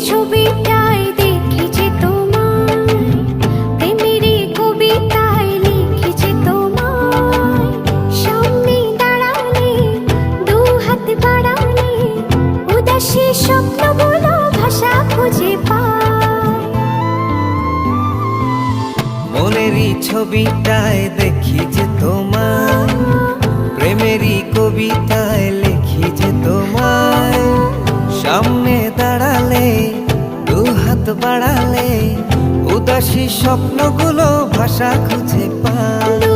ছবিটায় দেখেছি তোমায়, প্রেমেরই কবিতায় লিখেছি তোমায়। সামনে দাঁড়ালে, দু হাত বাড়ালে, উদাসী স্বপ্নগুলো ভাষা খুঁজে পায়। মনেরই ছবিটায় দেখি যে তোমায়, প্রেমেরই কবিতায় লিখি যে তোমায়। সামনে দাঁড়ালে, দু হাত বাড়ালে, উদাসী স্বপ্নগুলো ভাষা খুঁজে পায়।